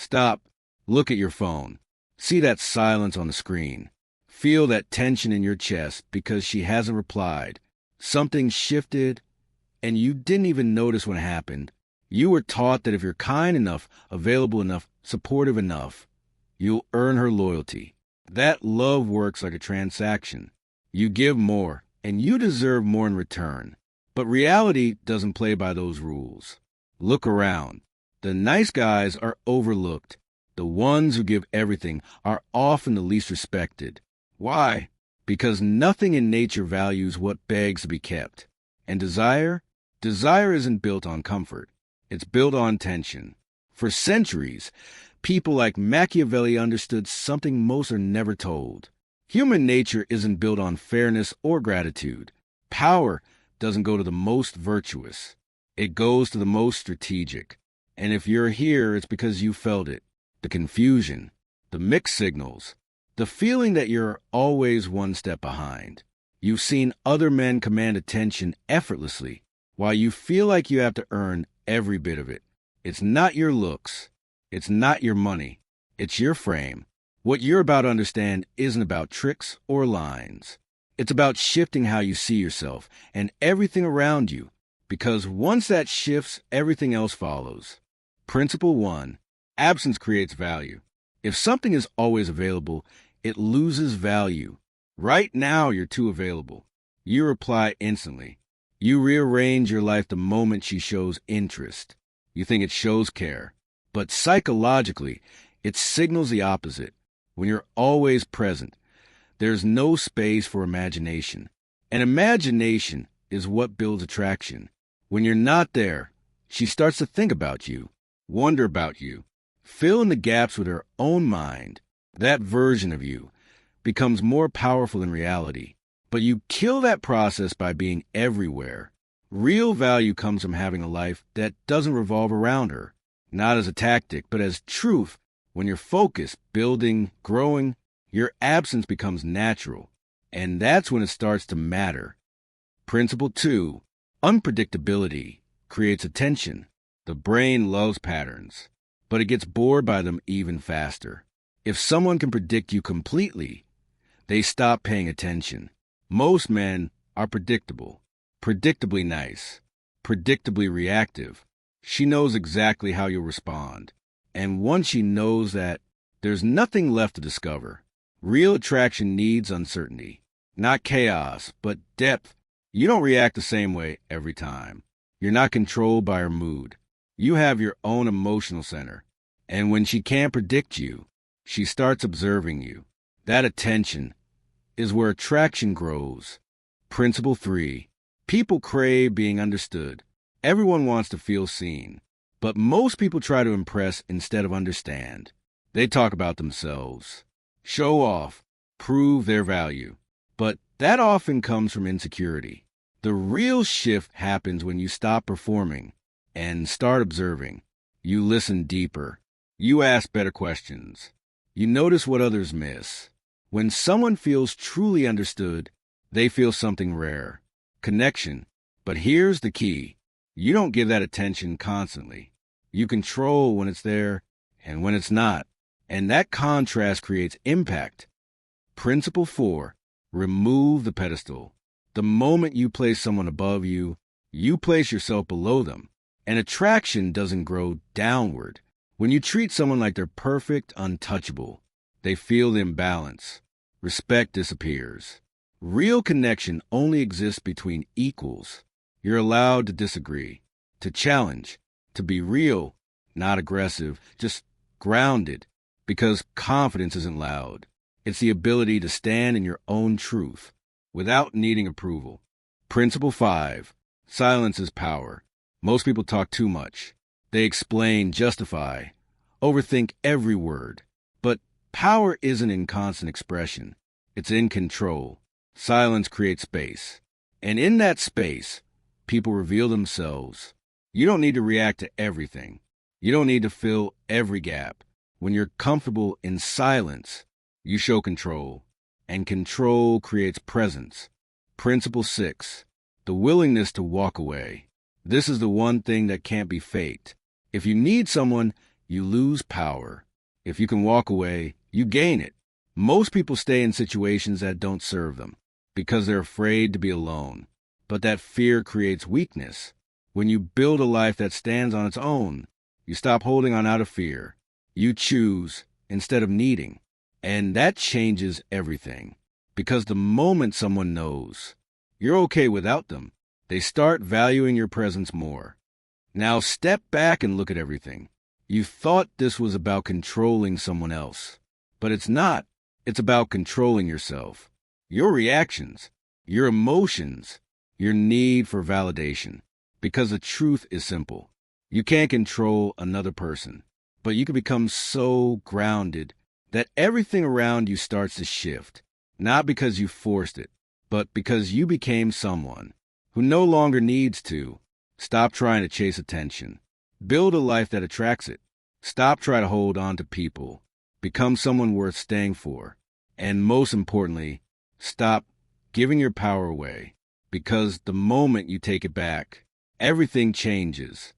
Stop. Look at your phone. See that silence on the screen. Feel that tension in your chest because she hasn't replied. Something shifted, and you didn't even notice when it happened. You were taught that if you're kind enough, available enough, supportive enough, you'll earn her loyalty. That love works like a transaction. You give more, and you deserve more in return. But reality doesn't play by those rules. Look around. The nice guys are overlooked. The ones who give everything are often the least respected. Why? Because nothing in nature values what begs to be kept. And desire isn't built on comfort. It's built on tension. For centuries, people like Machiavelli understood something most are never told. Human nature isn't built on fairness or gratitude. Power doesn't go to the most virtuous. It goes to the most strategic. And if you're here, it's because you felt it. The confusion, the mixed signals, the feeling that you're always one step behind. You've seen other men command attention effortlessly, while you feel like you have to earn every bit of it. It's not your looks. It's not your money. It's your frame. What you're about to understand isn't about tricks or lines. It's about shifting how you see yourself and everything around you, because once that shifts, everything else follows. Principle 1. Absence creates value. If something is always available, it loses value. Right now, you're too available. You reply instantly. You rearrange your life the moment she shows interest. You think it shows care. But psychologically, it signals the opposite. When you're always present, there's no space for imagination. And imagination is what builds attraction. When you're not there, she starts to think about you, wonder about you, fill in the gaps with her own mind. That version of you becomes more powerful in reality. But you kill that process by being everywhere. Real value comes from having a life that doesn't revolve around her, not as a tactic, but as truth. When you're focused, building, growing, your absence becomes natural. And that's when it starts to matter. Principle 2. Unpredictability creates attention. The brain loves patterns, but it gets bored by them even faster. If someone can predict you completely, they stop paying attention. Most men are predictable, predictably nice, predictably reactive. She knows exactly how you'll respond. And once she knows that, there's nothing left to discover. Real attraction needs uncertainty, not chaos, but depth. You don't react the same way every time. You're not controlled by her mood. You have your own emotional center. And when she can't predict you, she starts observing you. That attention is where attraction grows. Principle 3. People crave being understood. Everyone wants to feel seen. But most people try to impress instead of understand. They talk about themselves, show off, prove their value. But that often comes from insecurity. The real shift happens when you stop performing and start observing. You listen deeper. You ask better questions. You notice what others miss. When someone feels truly understood, they feel something rare. Connection. But here's the key. You don't give that attention constantly. You control when it's there and when it's not. And that contrast creates impact. Principle 4. Remove the pedestal. The moment you place someone above you, you place yourself below them. And attraction doesn't grow downward. When you treat someone like they're perfect, untouchable, they feel the imbalance. Respect disappears. Real connection only exists between equals. You're allowed to disagree, to challenge, to be real, not aggressive, just grounded, because confidence isn't loud. It's the ability to stand in your own truth without needing approval. Principle 5. Silence is power. Most people talk too much. They explain, justify, overthink every word. But power isn't in constant expression. It's in control. Silence creates space. And in that space, people reveal themselves. You don't need to react to everything. You don't need to fill every gap. When you're comfortable in silence, you show control. And control creates presence. Principle 6. The willingness to walk away. This is the one thing that can't be faked. If you need someone, you lose power. If you can walk away, you gain it. Most people stay in situations that don't serve them because they're afraid to be alone. But that fear creates weakness. When you build a life that stands on its own, you stop holding on out of fear. You choose instead of needing. And that changes everything. Because the moment someone knows you're okay without them, they start valuing your presence more. Now step back and look at everything. You thought this was about controlling someone else. But it's not. It's about controlling yourself. Your reactions, your emotions, your need for validation. Because the truth is simple. You can't control another person, but you can become so grounded that everything around you starts to shift, not because you forced it, but because you became someone who no longer needs to. Stop trying to chase attention. Build a life that attracts it. Stop trying to hold on to people. Become someone worth staying for. And most importantly, stop giving your power away, because the moment you take it back, everything changes.